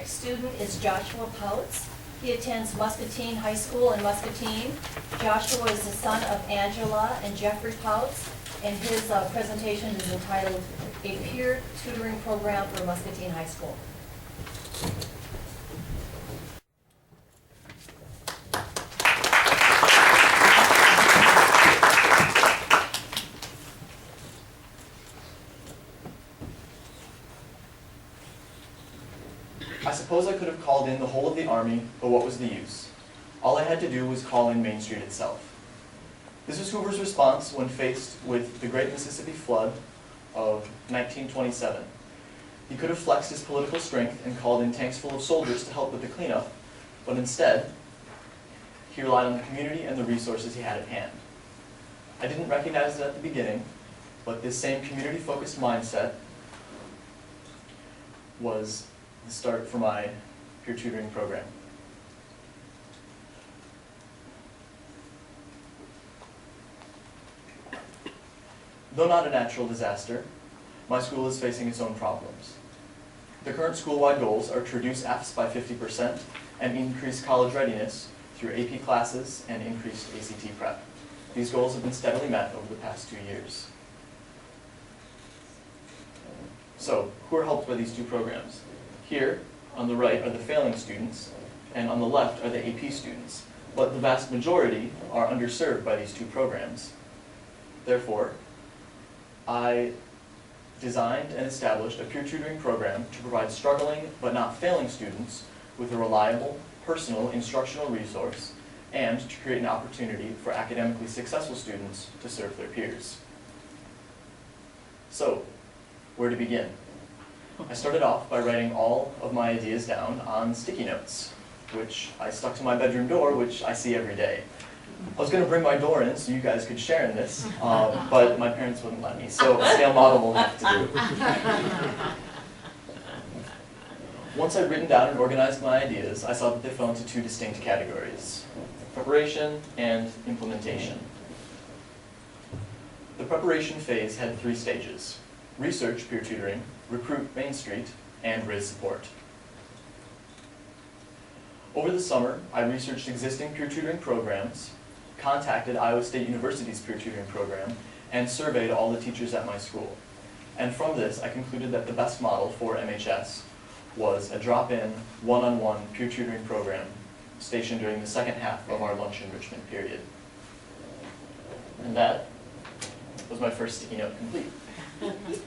next student is Joshua Pouts. He attends Muscatine High School in Muscatine. Joshua is the son of Angela and Jeffrey Pouts, and his presentation is entitled A Peer Tutoring Program for Muscatine High School. I suppose I could have called in the whole of the Army, but what was the use? All I had to do was call in Main Street itself. This was Hoover's response when faced with the Great Mississippi Flood of 1927. He could have flexed his political strength and called in tanks full of soldiers to help with the cleanup, but instead, he relied on the community and the resources he had at hand. I didn't recognize it at the beginning, but this same community-focused mindset was the start for my peer tutoring program. Though not a natural disaster, my school is facing its own problems. The current school-wide goals are to reduce Fs by 50% and increase college readiness through AP classes and increased ACT prep. These goals have been steadily met over the past 2 years. So, who are helped by these two programs? Here, on the right, are the failing students, and on the left are the AP students. But the vast majority are underserved by these two programs. Therefore, I designed and established a peer tutoring program to provide struggling but not failing students with a reliable, personal instructional resource and to create an opportunity for academically successful students to serve their peers. So, where to begin? I started off by writing all of my ideas down on sticky notes, which I stuck to my bedroom door, which I see every day. I was going to bring my door in so you guys could share in this, but my parents wouldn't let me, so a scale model will have to do. Once I'd written down and organized my ideas, I saw that they fell into two distinct categories: preparation and implementation. The preparation phase had 3 stages: research peer tutoring, recruit Main Street, and raise support. Over the summer, I researched existing peer tutoring programs, contacted Iowa State University's peer tutoring program, and surveyed all the teachers at my school. And from this, I concluded that the best model for MHS was a drop-in, one-on-one peer tutoring program stationed during the second half of our lunch enrichment period. And that was my first sticky note complete.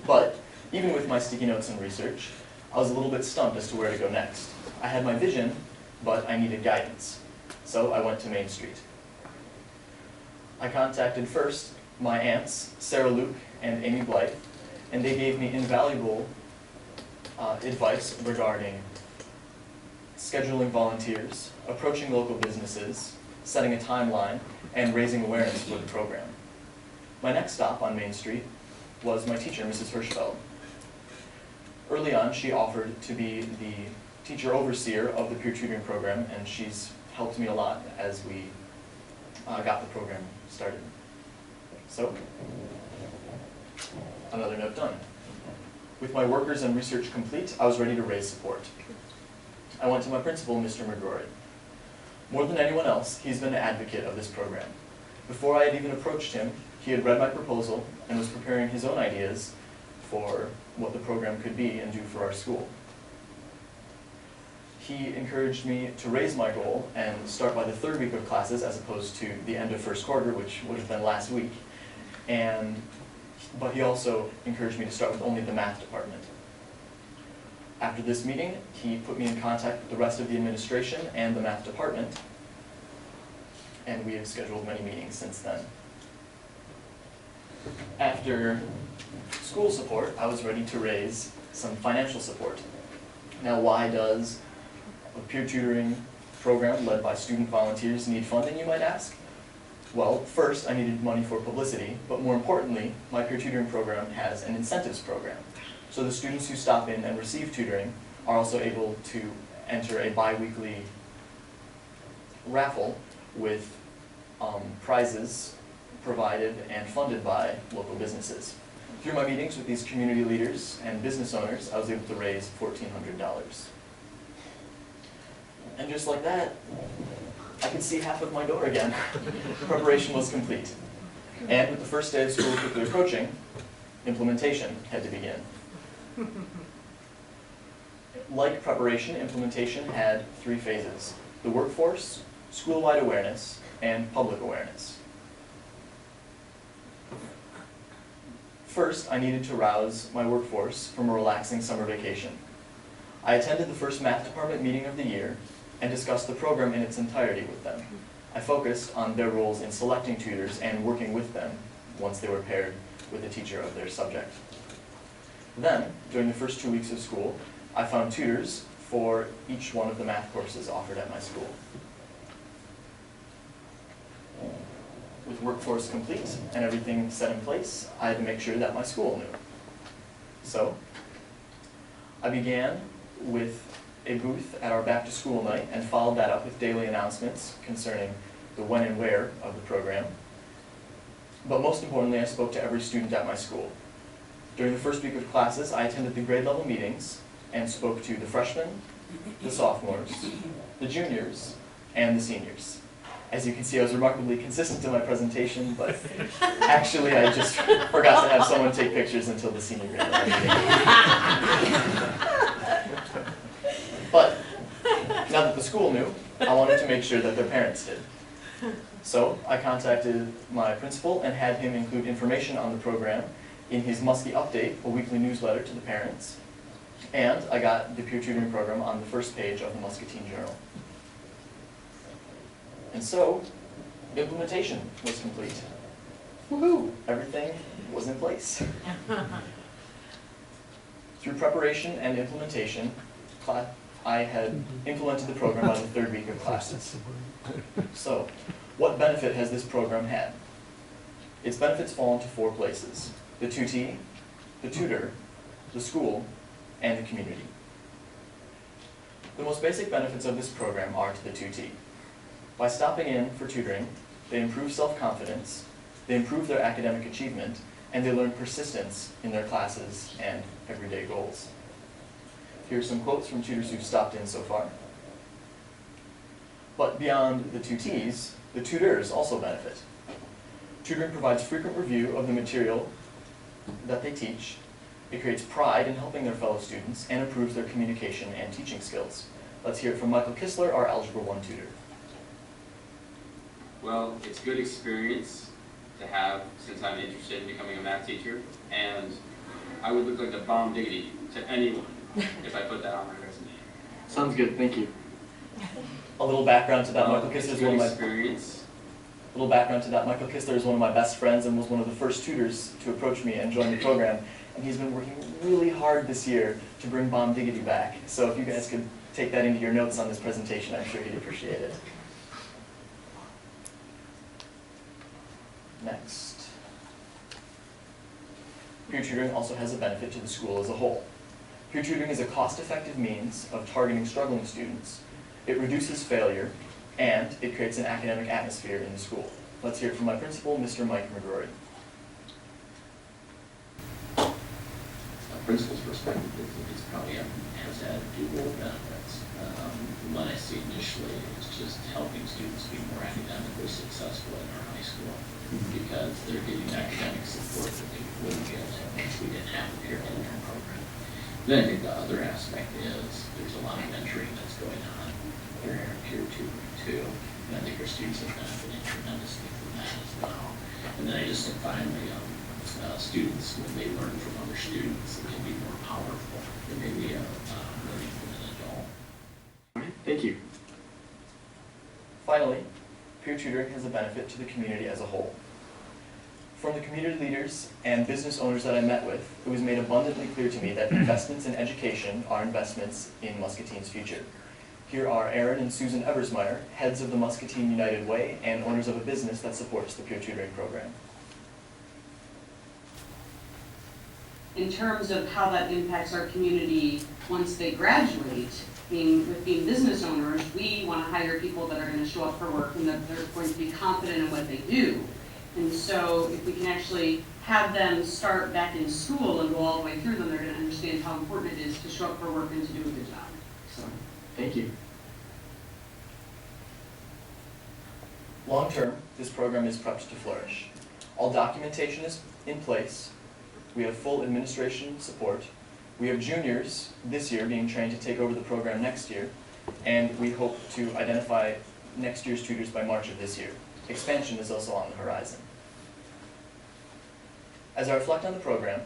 But even with my sticky notes and research, I was a little bit stumped as to where to go next. I had my vision, but I needed guidance. So I went to Main Street. I contacted first my aunts, Sarah Luke and Amy Blythe, and they gave me invaluable advice regarding scheduling volunteers, approaching local businesses, setting a timeline, and raising awareness for the program. My next stop on Main Street was my teacher, Mrs. Hirschfeld. Early on, she offered to be the teacher overseer of the peer tutoring program, and she's helped me a lot as we got the program started. So, another note done. With my workers and research complete, I was ready to raise support. I went to my principal, Mr. McGrory. More than anyone else, he's been an advocate of this program. Before I had even approached him, he had read my proposal and was preparing his own ideas for what the program could be and do for our school. He encouraged me to raise my goal and start by the 3rd week of classes as opposed to the end of 1st quarter, which would have been last week. But he also encouraged me to start with only the math department. After this meeting, he put me in contact with the rest of the administration and the math department, and we have scheduled many meetings since then. After school support, I was ready to raise some financial support. Now, why does a peer tutoring program led by student volunteers need funding, you might ask? Well, first, I needed money for publicity, but more importantly, my peer tutoring program has an incentives program. So the students who stop in and receive tutoring are also able to enter a bi-weekly raffle with prizes provided and funded by local businesses. Through my meetings with these community leaders and business owners, I was able to raise $1,400. And just like that, I could see half of my door again. Preparation was complete. And with the first day of school quickly approaching, implementation had to begin. Like preparation, implementation had 3 phases: the workforce, school-wide awareness, and public awareness. First, I needed to rouse my workforce from a relaxing summer vacation. I attended the first math department meeting of the year and discussed the program in its entirety with them. I focused on their roles in selecting tutors and working with them once they were paired with a teacher of their subject. Then, during the first 2 weeks of school, I found tutors for each one of the math courses offered at my school. With workforce complete and everything set in place, I had to make sure that my school knew. So, I began with a booth at our back to school night and followed that up with daily announcements concerning the when and where of the program. But most importantly, I spoke to every student at my school. During the first week of classes, I attended the grade level meetings and spoke to the freshmen, the sophomores, the juniors, and the seniors. As you can see, I was remarkably consistent in my presentation, but actually I just forgot to have someone take pictures until the senior grade level meeting. But now that the school knew, I wanted to make sure that their parents did. So I contacted my principal and had him include information on the program in his Muskie Update, a weekly newsletter to the parents. And I got the peer tutoring program on the first page of the Muscatine Journal. And so, implementation was complete. Woohoo! Everything was in place. Through preparation and implementation, I had implemented the program by the 3rd week of classes. So, what benefit has this program had? Its benefits fall into 4 places: the tutee, the tutor, the school, and the community. The most basic benefits of this program are to the tutee. By stopping in for tutoring, they improve self-confidence, they improve their academic achievement, and they learn persistence in their classes and everyday goals. Here are some quotes from tutors who've stopped in so far. But beyond the tutees, the tutors also benefit. Tutoring provides frequent review of the material that they teach. It creates pride in helping their fellow students and improves their communication and teaching skills. Let's hear it from Michael Kistler, our Algebra 1 tutor. Well, it's a good experience to have since I'm interested in becoming a math teacher, and I would look like a bomb diggity to anyone if I put that on my resume. Sounds good, thank you. A little background to that, Michael Kistler is one of my Michael Kistler is one of my best friends and was one of the first tutors to approach me and join the program. And he's been working really hard this year to bring bomb diggity back. So if you guys could take that into your notes on this presentation, I'm sure he'd appreciate it. Next. Peer tutoring also has a benefit to the school as a whole. Peer tutoring is a cost-effective means of targeting struggling students. It reduces failure, and it creates an academic atmosphere in the school. Let's hear it from my principal, Mr. Mike McGrory. A principal's perspective, it's probably has had dual benefits. One I see initially is just helping students be more academically successful in our high school because they're getting academic support that they wouldn't get if we didn't have the peer tutoring program. Then I think the other aspect is there's a lot of mentoring that's going on here in peer tutoring too. And I think our students have benefited tremendously from that as well. And then I just think finally, students, when they learn from other students, it can be more powerful than maybe learning from an adult. Thank you. Finally, peer tutoring has a benefit to the community as a whole. From the community leaders and business owners that I met with, it was made abundantly clear to me that investments in education are investments in Muscatine's future. Here are Aaron and Susan Eversmeyer, heads of the Muscatine United Way and owners of a business that supports the peer tutoring program. In terms of how that impacts our community once they graduate, with being business owners, we want to hire people that are going to show up for work and that they're going to be confident in what they do. And so if we can actually have them start back in school and go all the way through, then they're going to understand how important it is to show up for work and to do a good job. So. Thank you. Long term, this program is prepped to flourish. All documentation is in place. We have full administration support. We have juniors this year being trained to take over the program next year, and we hope to identify next year's tutors by March of this year. Expansion is also on the horizon. As I reflect on the program,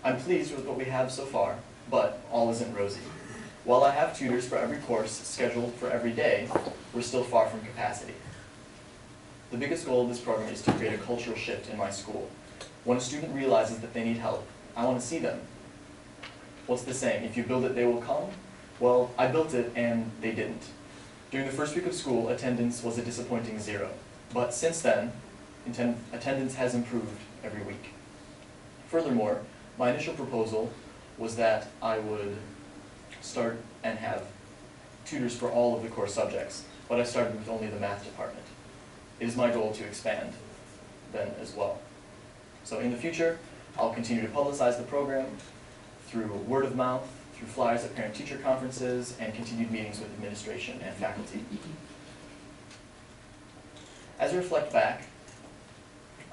I'm pleased with what we have so far, but all isn't rosy. While I have tutors for every course scheduled for every day, we're still far from capacity. The biggest goal of this program is to create a cultural shift in my school. When a student realizes that they need help, I want to see them. What's the saying? If you build it, they will come? Well, I built it and they didn't. During the first week of school, attendance was a disappointing 0. But since then, attendance has improved every week. Furthermore, my initial proposal was that I would start and have tutors for all of the core subjects, but I started with only the math department. It is my goal to expand then as well. So in the future, I'll continue to publicize the program through word of mouth, through flyers at parent-teacher conferences, and continued meetings with administration and faculty. As I reflect back,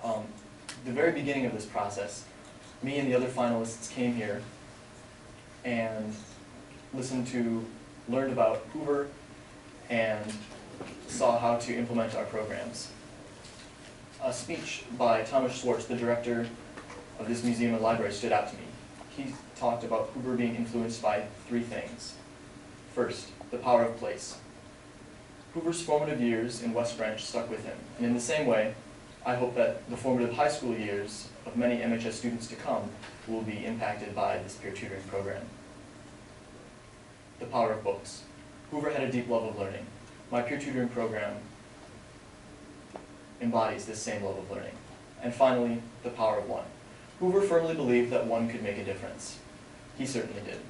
the very beginning of this process, me and the other finalists came here and learned about Hoover and saw how to implement our programs. A speech by Thomas Schwartz, the director of this museum and library, stood out to me. He talked about Hoover being influenced by 3 things. First, the power of place. Hoover's formative years in West Branch stuck with him, and in the same way, I hope that the formative high school years of many MHS students to come will be impacted by this peer tutoring program. The power of books. Hoover had a deep love of learning. My peer tutoring program embodies this same love of learning. And finally, the power of one. Hoover firmly believed that one could make a difference. He certainly did.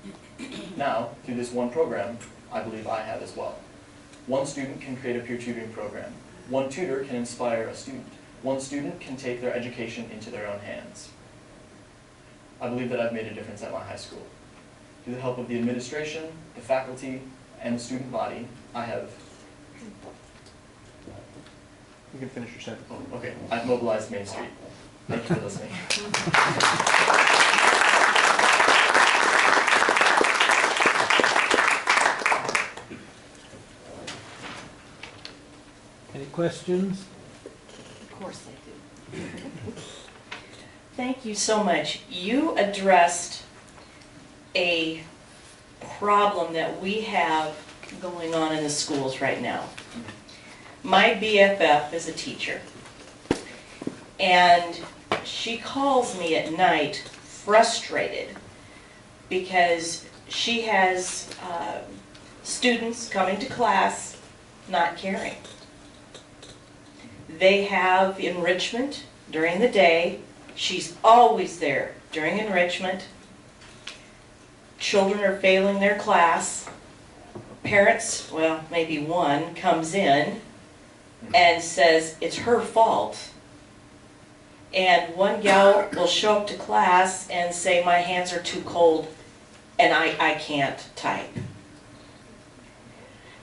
Now, through this one program, I believe I have as well. One student can create a peer tutoring program. One tutor can inspire a student. One student can take their education into their own hands. I believe that I've made a difference at my high school. Through the help of the administration, the faculty, and the student body, I have... You can finish your sentence. Oh, okay. I've mobilized Main Street. Thank you for listening. Any questions? Of course I do. Thank you so much. You addressed a problem that we have going on in the schools right now. My BFF is a teacher, and she calls me at night frustrated because she has students coming to class not caring. They have enrichment during the day. She's always there during enrichment. Children are failing their class. Parents, well, maybe one, comes in and says it's her fault. And one gal will show up to class and say, my hands are too cold and I can't type.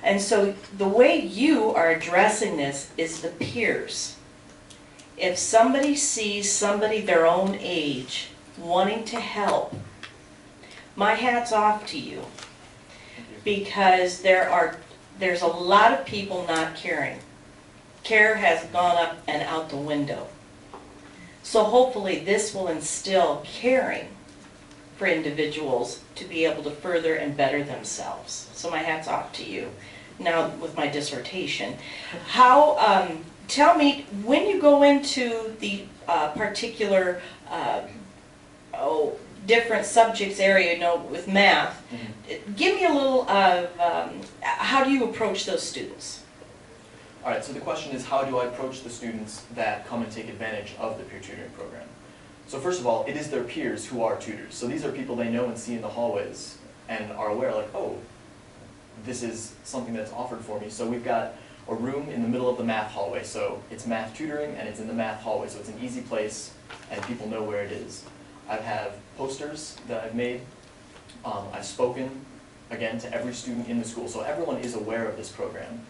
And so the way you are addressing this is the peers. If somebody sees somebody their own age wanting to help, my hat's off to you. Because there's a lot of people not caring. Care has gone up and out the window. So hopefully this will instill caring for individuals to be able to further and better themselves. So my hat's off to you. Now with my dissertation, tell me, when you go into the particular different subjects area, with math, give me a little of how do you approach those students? All right, so the question is, how do I approach the students that come and take advantage of the peer tutoring program? So first of all, it is their peers who are tutors. So these are people they know and see in the hallways and are aware, like, oh, this is something that's offered for me. So we've got a room in the middle of the math hallway. So it's math tutoring and it's in the math hallway. So it's an easy place and people know where it is. I have posters that I've made. I've spoken, again, to every student in the school. So everyone is aware of this program.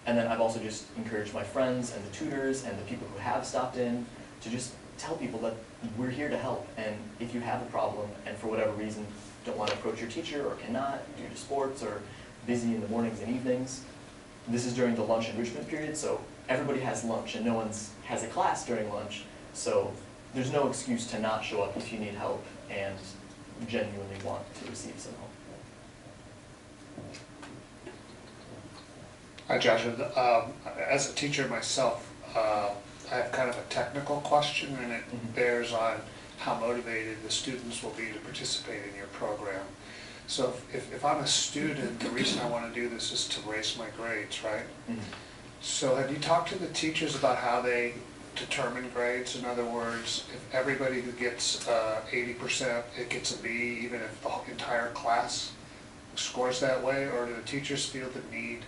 And then I've also just encouraged my friends and the tutors and the people who have stopped in to just tell people that we're here to help. And if you have a problem and for whatever reason don't want to approach your teacher or cannot due to sports or busy in the mornings and evenings, this is during the lunch enrichment period, so everybody has lunch and no one has a class during lunch. So there's no excuse to not show up if you need help and genuinely want to receive some help. Hi, Joshua. As a teacher myself, I have kind of a technical question, and it bears on how motivated the students will be to participate in your program. So if I'm a student, the reason I want to do this is to raise my grades, right? So have you talked to the teachers about how they determine grades? In other words, if everybody who gets 80%, it gets a B, even if the entire class scores that way? Or do the teachers feel the need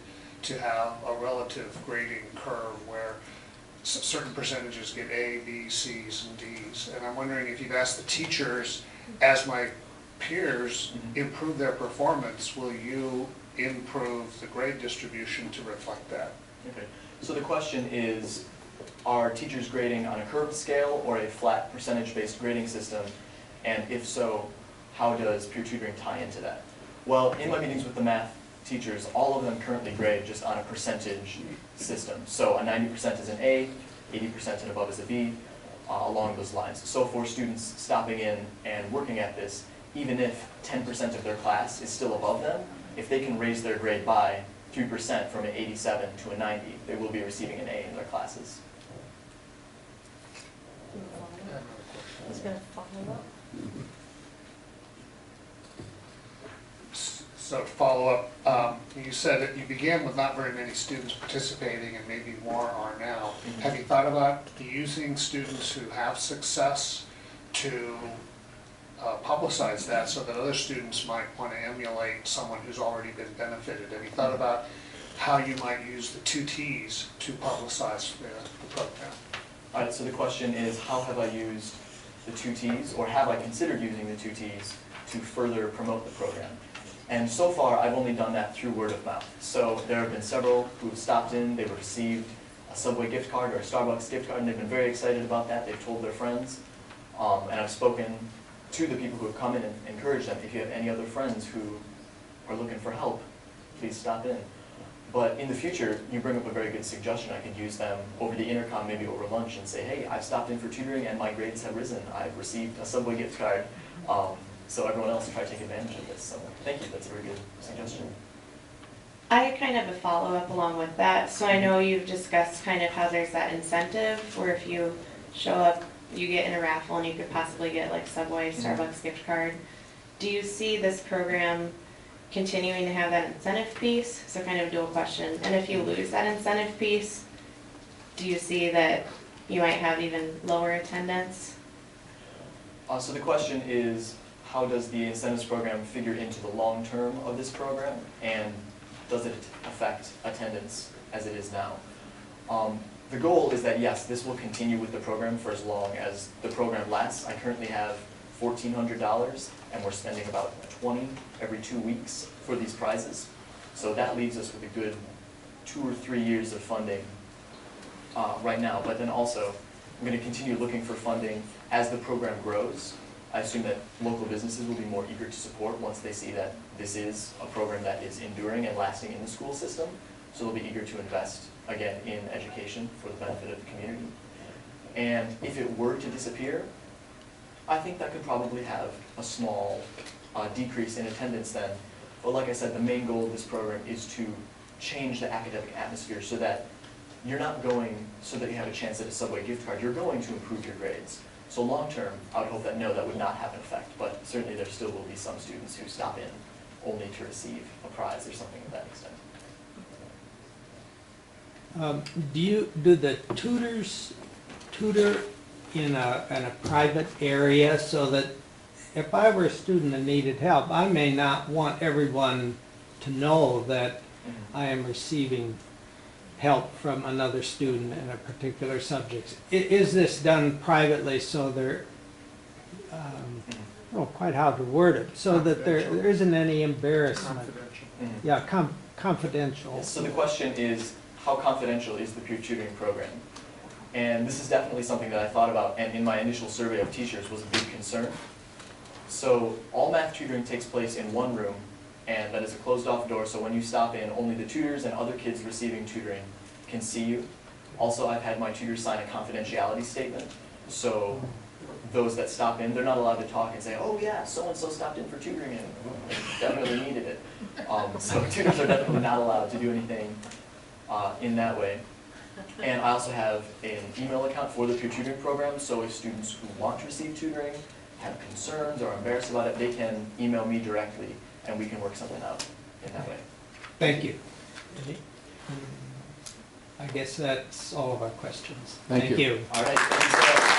to have a relative grading curve where certain percentages get A, B, C's, and D's? And I'm wondering if you've asked the teachers, as my peers improve their performance, will you improve the grade distribution to reflect that? Okay, so the question is, are teachers grading on a curved scale or a flat percentage-based grading system? And if so, how does peer tutoring tie into that? Well, in my meetings with the math teachers, all of them currently grade just on a percentage system. So a 90% is an A, 80% and above is a B, along those lines. So for students stopping in and working at this, even if 10% of their class is still above them, if they can raise their grade by 3% from an 87 to a 90, they will be receiving an A in their classes. I was going to follow up. So to follow up, you said that you began with not very many students participating and maybe more are now. Have you thought about using students who have success to publicize that so that other students might want to emulate someone who's already been benefited? Have you thought about how you might use the 2 T's to publicize the program? All right, so the question is, how have I used the 2 T's, or have I considered using the 2 T's to further promote the program? And so far, I've only done that through word of mouth. So there have been several who have stopped in, they've received a Subway gift card or a Starbucks gift card, and they've been very excited about that. They've told their friends. And I've spoken to the people who have come in and encouraged them, if you have any other friends who are looking for help, please stop in. But in the future, you bring up a very good suggestion. I could use them over the intercom, maybe over lunch, and say, hey, I've stopped in for tutoring and my grades have risen. I've received a Subway gift card. So everyone else try to take advantage of this. So thank you, that's a very good suggestion. I kind of a follow-up along with that. So I know you've discussed kind of how there's that incentive where if you show up, you get in a raffle and you could possibly get like Subway, Starbucks gift card. Do you see this program continuing to have that incentive piece? So kind of a dual question. And if you lose that incentive piece, do you see that you might have even lower attendance? So the question is, how does the incentives program figure into the long term of this program, and does it affect attendance as it is now? The goal is that yes, this will continue with the program for as long as the program lasts. I currently have $1,400 and we're spending about $20 every 2 weeks for these prizes. So that leaves us with a good 2 or 3 years of funding right now. But then also, I'm going to continue looking for funding as the program grows. I assume that local businesses will be more eager to support once they see that this is a program that is enduring and lasting in the school system. So they'll be eager to invest, again, in education for the benefit of the community. And if it were to disappear, I think that could probably have a small decrease in attendance then. But like I said, the main goal of this program is to change the academic atmosphere so that you're not going so that you have a chance at a Subway gift card. You're going to improve your grades. So long term, I would hope that no, that would not have an effect. But certainly there still will be some students who stop in only to receive a prize or something of that extent. Do the tutors tutor in a private area so that if I were a student and needed help, I may not want everyone to know that I am receiving help from another student in a particular subject? Is this done privately so there, I don't know quite how to word it, so that there isn't any embarrassment? Confidential. Yeah, confidential. So the question is, how confidential is the peer tutoring program? And this is definitely something that I thought about, and in my initial survey of teachers was a big concern. So all math tutoring takes place in one room, and that is a closed off door, so when you stop in, only the tutors and other kids receiving tutoring can see you. Also, I've had my tutors sign a confidentiality statement, so those that stop in, they're not allowed to talk and say, oh yeah, so-and-so stopped in for tutoring and definitely needed it. So tutors are definitely not allowed to do anything in that way. And I also have an email account for the peer tutoring program, so if students who want to receive tutoring have concerns or are embarrassed about it, they can email me directly and we can work something out in that way. Thank you. I guess that's all of our questions. Thank you. All right, thank you so much.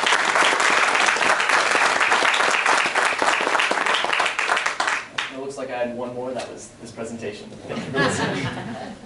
It looks like I had one more. That was this presentation. Thank you for listening.